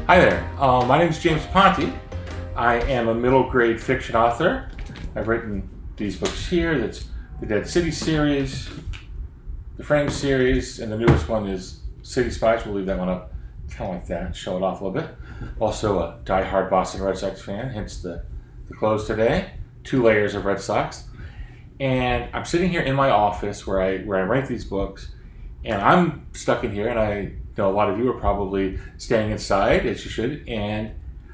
Hi there, my name is James Ponti. I am a middle grade fiction author. I've written these books here. That's the Dead City series, the Frame series, and the newest one is City Spies. We'll leave that one up kind of like that, show it off a little bit. Also a die-hard Boston Red Sox fan, hence the clothes today. 2 layers of Red Sox. And I'm sitting here in my office where I write these books, and I'm stuck in here, and I know a lot of you are probably staying inside, as you should, and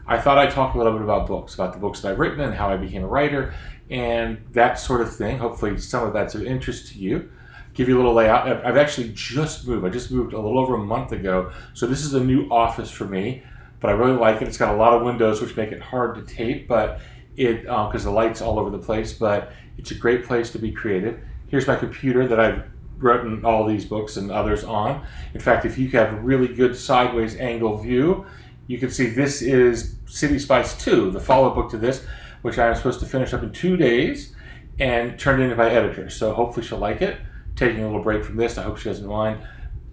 I thought I'd talk a little bit about books, about the books that I've written and how I became a writer, and that sort of thing. Hopefully some of that's of interest to you. Give you a little layout. I've actually just moved. I just moved a little over a month ago, so this is a new office for me, but I really like it. It's got a lot of windows, which make it hard to tape, but it because the light's all over the place, but it's a great place to be creative. Here's my computer that I've written all these books and others on. In fact, if you have a really good sideways angle view, you can see this is City Spies 2, the follow-up book to this, which I'm supposed to finish up in 2 days and turn it into my editor. So hopefully she'll like it. Taking a little break from this, I hope she doesn't mind,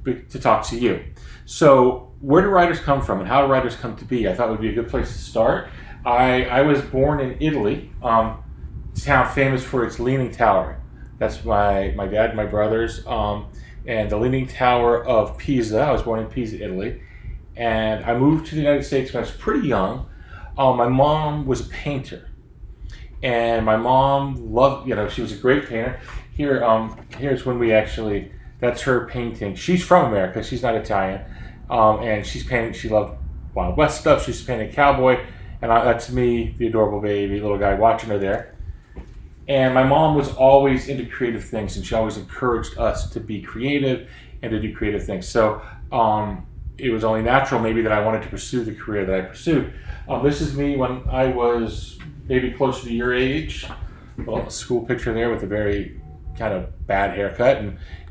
to talk to you. So where do writers come from and how do writers come to be? I thought would be a good place to start. I was born in Italy, a town famous for its Leaning Tower. That's my dad and my brothers. And the Leaning Tower of Pisa. I was born in Pisa, Italy. And I moved to the United States when I was pretty young. My mom was a painter. And my mom loved, she was a great painter. Here's when we actually, that's her painting. She's from America. She's not Italian. And she's painting, she loved Wild West stuff. She's painting a cowboy. And that's me, the adorable baby, little guy watching her there. And my mom was always into creative things, and she always encouraged us to be creative and to do creative things. So it was only natural maybe that I wanted to pursue the career that I pursued. This is me when I was maybe closer to your age. Well, a school picture there with a very kind of bad haircut.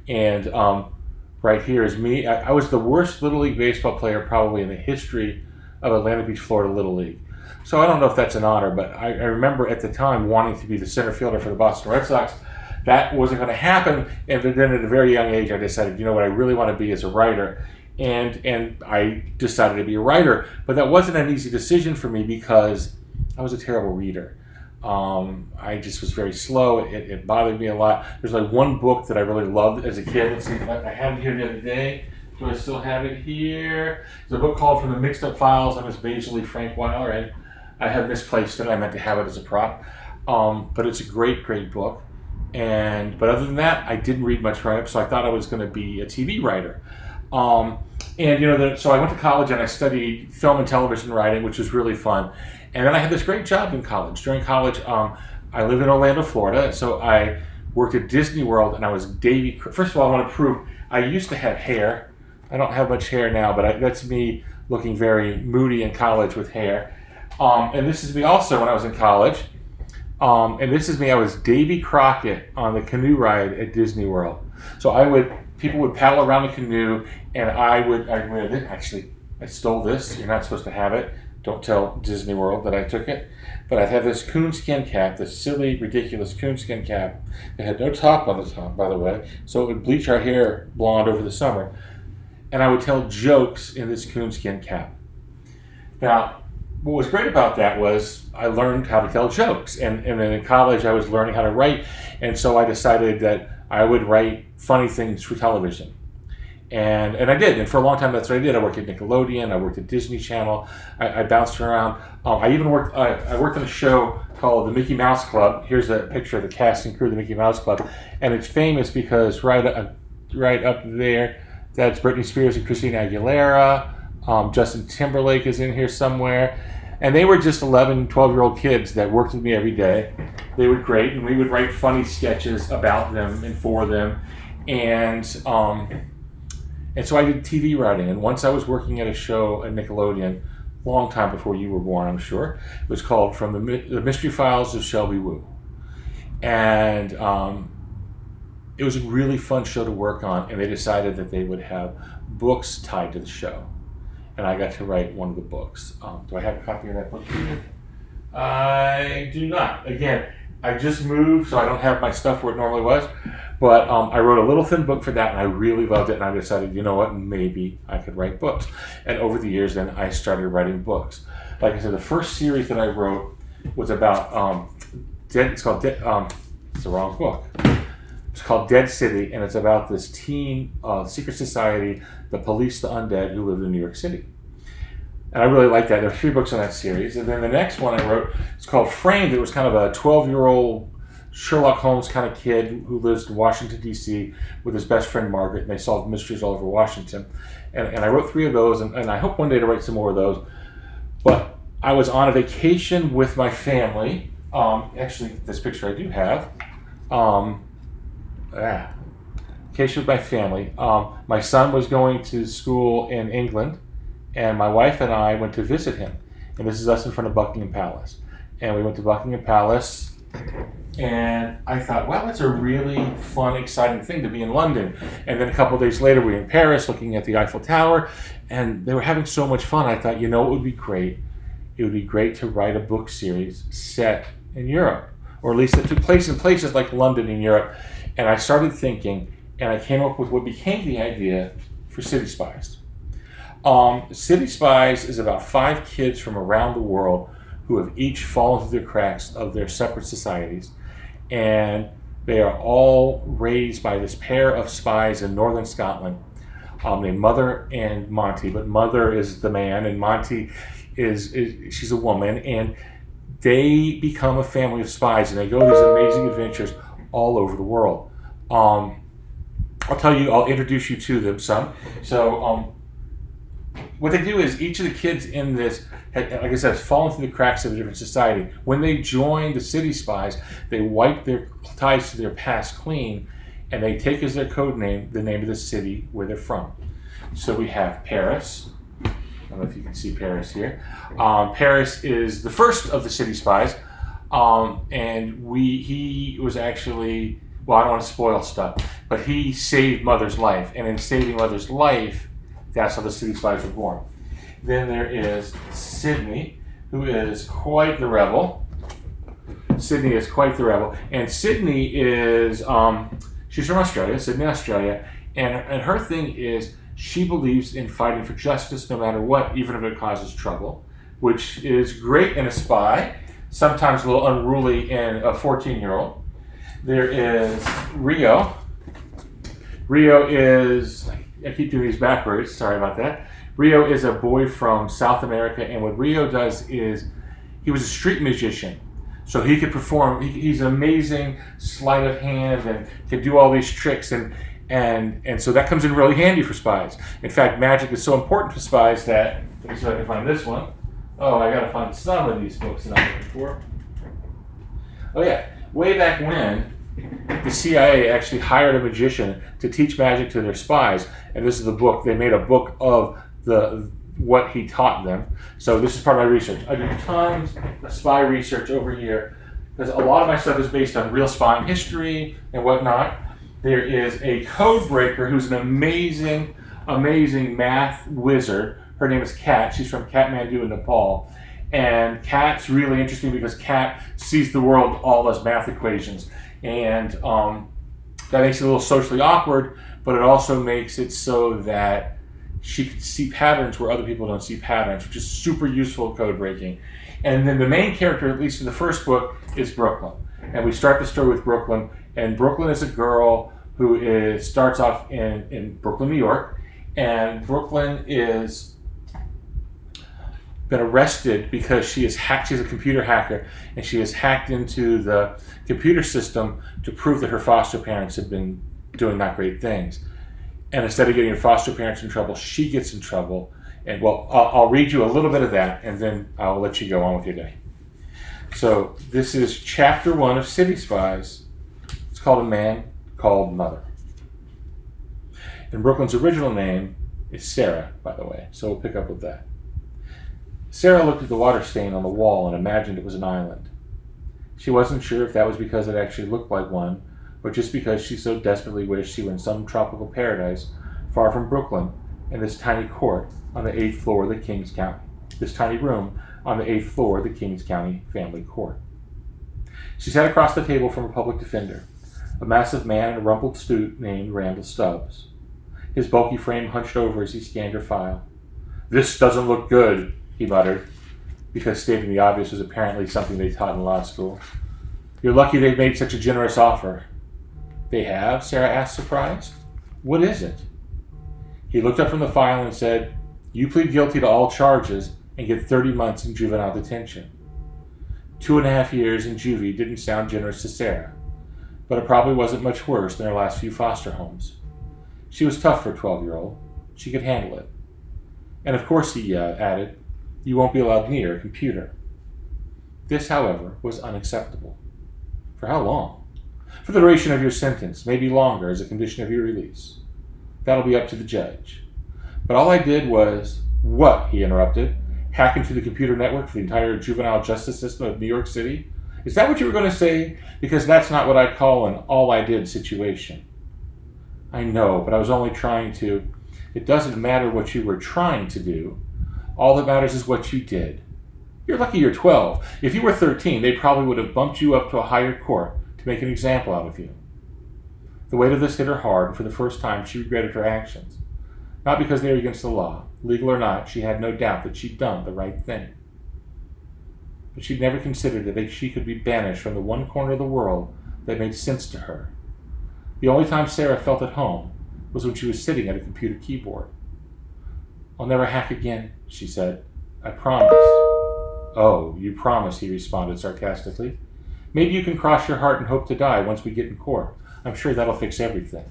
And right here is me. I was the worst Little League baseball player probably in the history of Atlantic Beach, Florida Little League. So I don't know if that's an honor, but I remember at the time wanting to be the center fielder for the Boston Red Sox. That wasn't going to happen, and then at a very young age I decided, what I really want to be is a writer, and I decided to be a writer. But that wasn't an easy decision for me because I was a terrible reader. I just was very slow. It bothered me a lot. There's like one book that I really loved as a kid. Let's see if I had it here the other day. Do I still have it here? There's a book called From the Mixed Up Files of Miss Basil Frank Weiler, and I have misplaced it. I meant to have it as a prop. But it's a great, great book. But other than that, I didn't read much growing up, so I thought I was going to be a TV writer. So I went to college and I studied film and television writing, which was really fun. And then I had this great job in college. During college, I lived in Orlando, Florida, so I worked at Disney World, and I was Davy. First of all, I want to prove I used to have hair. I don't have much hair now, but that's me looking very moody in college with hair. And this is me also when I was in college. And this is me, I was Davy Crockett on the canoe ride at Disney World. So people would paddle around the canoe, and I stole this. You're not supposed to have it. Don't tell Disney World that I took it. But I'd have this coonskin cap, this silly, ridiculous coonskin cap. It had no top on the top, by the way, so it would bleach our hair blonde over the summer. And I would tell jokes in this coonskin cap. Now, what was great about that was I learned how to tell jokes. And then in college, I was learning how to write. And so I decided that I would write funny things for television. And I did. And for a long time, that's what I did. I worked at Nickelodeon. I worked at Disney Channel. I bounced around. I even worked on a show called The Mickey Mouse Club. Here's a picture of the cast and crew of The Mickey Mouse Club. And it's famous because right up there, that's Britney Spears and Christina Aguilera. Justin Timberlake is in here somewhere. And they were just 11, 12-year-old kids that worked with me every day. They were great, and we would write funny sketches about them and for them. And so I did TV writing. And once I was working at a show at Nickelodeon, a long time before you were born, I'm sure. It was called From the Mystery Files of Shelby Woo. And it was a really fun show to work on, and they decided that they would have books tied to the show. And I got to write one of the books. Do I have a copy of that book here? I do not. Again, I just moved, so I don't have my stuff where it normally was. But I wrote a little thin book for that, and I really loved it. And I decided, you know what, maybe I could write books. And over the years, then I started writing books. Like I said, the first series that I wrote was about it's called it's the wrong book. It's called Dead City, and it's about this teen secret society, the police, the undead, who lived in New York City. And I really liked that. There are 3 books in that series. And then the next one I wrote, it's called Framed. It was kind of a 12-year-old Sherlock Holmes kind of kid who lives in Washington, D.C. with his best friend Margaret, and they solve mysteries all over Washington. And I wrote 3 of those, and I hope one day to write some more of those. But I was on a vacation with my family. Actually, this picture I do have. Vacation with my family. My son was going to school in England, and my wife and I went to visit him. And this is us in front of Buckingham Palace. And we went to Buckingham Palace, and I thought, well, that's a really fun, exciting thing to be in London. And then a couple of days later, we were in Paris looking at the Eiffel Tower, and they were having so much fun. I thought, you know, it would be great. It would be great to write a book series set in Europe, or at least that took place in places like London in Europe. And I started thinking, and I came up with what became the idea for City Spies. City Spies is about 5 kids from around the world who have each fallen through the cracks of their separate societies. And they are all raised by this pair of spies in northern Scotland named Mother and Monty. But Mother is the man, and Monty is she's a woman. And they become a family of spies, and they go on these amazing adventures all over the world. I'll introduce you to them some. So what they do is each of the kids in this, like I said, has fallen through the cracks of a different society. When they join the City Spies, they wipe their ties to their past clean, and they take as their code name the name of the city where they're from. So we have Paris. I don't know if you can see Paris here. Paris is the first of the City Spies, and he was actually, well, I don't want to spoil stuff, but he saved Mother's life, and in saving Mother's life, that's how the City Spies were born. Then there is Sydney, who is quite the rebel. And Sydney is, she's from Australia, Sydney, Australia, and her thing is she believes in fighting for justice no matter what, even if it causes trouble, which is great in a spy, sometimes a little unruly in a 14-year-old. There is Rio. Rio is, I keep doing these backwards, sorry about that. Rio is a boy from South America, and what Rio does is, he was a street magician. So he could perform, he's an amazing sleight of hand and can do all these tricks, and so that comes in really handy for spies. In fact, magic is so important for spies that, let me see if I can find this one. Oh, I gotta find some of these books that I'm looking for. Oh yeah, way back when, the CIA actually hired a magician to teach magic to their spies, and this is the book. They made a book of what he taught them. So this is part of my research. I do tons of spy research over here, because a lot of my stuff is based on real spying history and whatnot. There is a code breaker who's an amazing math wizard. Her name is Kat. She's from Kathmandu in Nepal. And Kat's really interesting because Kat sees the world all as math equations. And that makes it a little socially awkward, but it also makes it so that she can see patterns where other people don't see patterns, which is super useful code breaking. And then the main character, at least in the first book, is Brooklyn. And we start the story with Brooklyn. And Brooklyn is a girl who starts off in Brooklyn, New York. And Brooklyn is been arrested because she is hacked. She's a computer hacker, and she has hacked into the computer system to prove that her foster parents have been doing not great things. And instead of getting her foster parents in trouble, she gets in trouble. And well, I'll read you a little bit of that, and then I'll let you go on with your day. So this is chapter 1 of City Spies. It's called A Man Called Mother. And Brooklyn's original name is Sarah, by the way, so we'll pick up with that. Sarah looked at the water stain on the wall and imagined it was an island. She wasn't sure if that was because it actually looked like one, or just because she so desperately wished she were in some tropical paradise far from Brooklyn in this tiny court on the 8th floor of the King's County. This tiny room on the 8th floor of the King's County family court. She sat across the table from a public defender, a massive man in a rumpled suit named Randall Stubbs. His bulky frame hunched over as he scanned her file. "This doesn't look good," he muttered, because stating the obvious was apparently something they taught in law school. "You're lucky they've made such a generous offer." "They have?" Sarah asked, surprised. "What is it?" He looked up from the file and said, "You plead guilty to all charges and get 30 months in juvenile detention." 2.5 years in juvie didn't sound generous to Sarah, but it probably wasn't much worse than her last few foster homes. She was tough for a 12-year-old. She could handle it. And of course, he added, you won't be allowed near a computer. This, however, was unacceptable. For how long? For the duration of your sentence, maybe longer as a condition of your release. That'll be up to the judge. But all I did was, what, he interrupted, hack into the computer network for the entire juvenile justice system of New York City? Is that what you were going to say? Because that's not what I'd call an all-I-did situation. I know, but I was only trying to. It doesn't matter what you were trying to do. All that matters is what you did. You're lucky you're 12. If you were 13, they probably would have bumped you up to a higher court to make an example out of you. The weight of this hit her hard, and for the first time she regretted her actions. Not because they were against the law. Legal or not, she had no doubt that she'd done the right thing. But she'd never considered that she could be banished from the one corner of the world that made sense to her. The only time Sarah felt at home was when she was sitting at a computer keyboard. I'll never hack again, she said. I promise. Oh, you promise, he responded sarcastically. Maybe you can cross your heart and hope to die once we get in court. I'm sure that'll fix everything.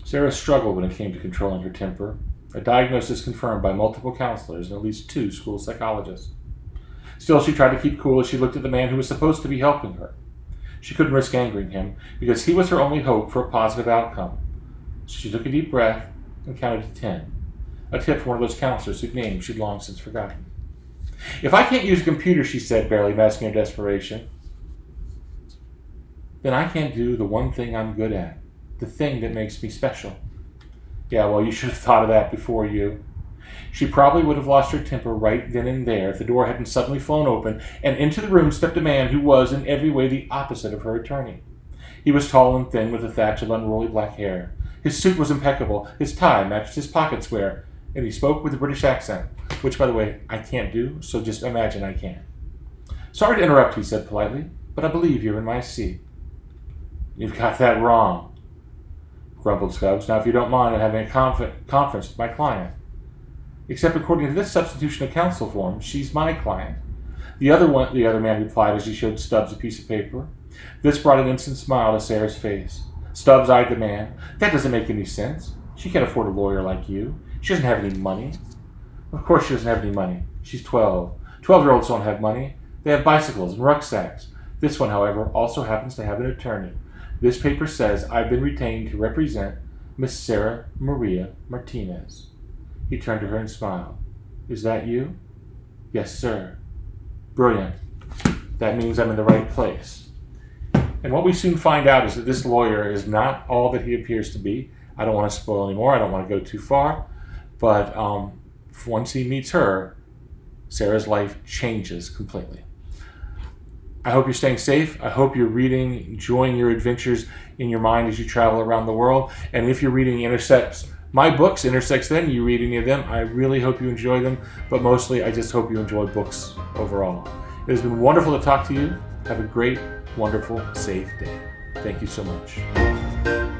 Sarah struggled when it came to controlling her temper, a diagnosis confirmed by multiple counselors and at least 2 school psychologists. Still, she tried to keep cool as she looked at the man who was supposed to be helping her. She couldn't risk angering him, because he was her only hope for a positive outcome. So she took a deep breath and counted to 10, a tip from one of those counselors whose name she'd long since forgotten. If I can't use a computer, she said, barely masking her desperation, then I can't do the one thing I'm good at, the thing that makes me special. Yeah, well, you should have thought of that before you. She probably would have lost her temper right then and there if the door hadn't suddenly flown open, and into the room stepped a man who was in every way the opposite of her attorney. He was tall and thin with a thatch of unruly black hair. His suit was impeccable, his tie matched his pocket square, and he spoke with a British accent, which, by the way, I can't do, so just imagine I can. Sorry to interrupt, he said politely, but I believe you're in my seat. You've got that wrong, grumbled Stubbs. Now, if you don't mind, I'm having a conference with my client. Except according to this substitution of counsel form, she's my client. The other man replied as he showed Stubbs a piece of paper. This brought an instant smile to Sarah's face. Stubbs eyed the man. That doesn't make any sense. She can't afford a lawyer like you. She doesn't have any money. Of course she doesn't have any money. She's 12. 12-year-olds don't have money. They have bicycles and rucksacks. This one, however, also happens to have an attorney. This paper says I've been retained to represent Miss Sarah Maria Martinez. He turned to her and smiled. Is that you? Yes, sir. Brilliant. That means I'm in the right place. And what we soon find out is that this lawyer is not all that he appears to be. I don't want to spoil anymore. I don't want to go too far. But once he meets her, Sarah's life changes completely. I hope you're staying safe. I hope you're reading, enjoying your adventures in your mind as you travel around the world. And if you're reading my books, intersects them, you read any of them, I really hope you enjoy them. But mostly, I just hope you enjoy books overall. It has been wonderful to talk to you. Have a great, wonderful, safe day. Thank you so much.